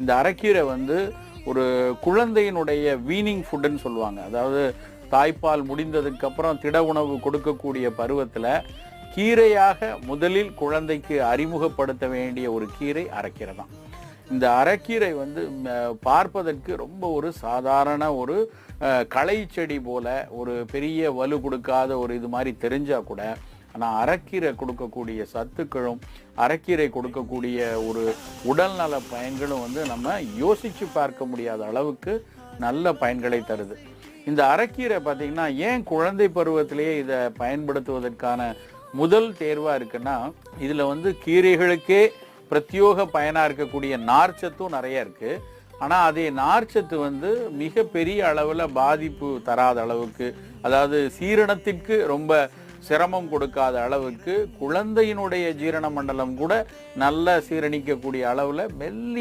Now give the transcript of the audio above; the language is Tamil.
இந்த அரைக்கீரை வந்து ஒரு குழந்தையினுடைய வீனிங் ஃபுட்டுன்னு சொல்லுவாங்க. அதாவது தாய்ப்பால் முடிந்ததுக்கு அப்புறம் திட உணவு கொடுக்கக்கூடிய பருவத்தில் கீரையாக முதலில் குழந்தைக்கு அறிமுகப்படுத்த வேண்டிய ஒரு கீரை அரைக்கீரை தான். இந்த அரைக்கீரை வந்து பார்ப்பதற்கு ரொம்ப ஒரு சாதாரண ஒரு களை செடி போல ஒரு பெரிய வலு கொடுக்காத ஒரு இது மாதிரி தெரிஞ்சா கூட, ஆனால் அரைக்கீரை கொடுக்கக்கூடிய சத்துக்களும் அரைக்கீரை கொடுக்கக்கூடிய ஒரு உடல்நல பயன்களும் வந்து நம்ம யோசித்து பார்க்க முடியாத அளவுக்கு நல்ல பயன்களை தருது. இந்த அரைக்கீரை பார்த்திங்கன்னா ஏன் குழந்தை பருவத்திலேயே இதை பயன்படுத்துவதற்கான முதல் தேர்வாக இருக்குன்னா, இதில் வந்து கீரைகளுக்கே பிரத்யோக பயனாக இருக்கக்கூடிய நார்ச்சத்தும் நிறைய இருக்குது. ஆனால் அதே நார்ச்சத்து வந்து மிக பெரிய அளவில் பாதிப்பு தராத அளவுக்கு, அதாவது சீரணத்திற்கு ரொம்ப சிரமம் கொடுக்காத அளவுக்கு, குழந்தையினுடைய ஜீரண மண்டலம் கூட நல்ல சீரணிக்கக்கூடிய அளவில் மெல்லி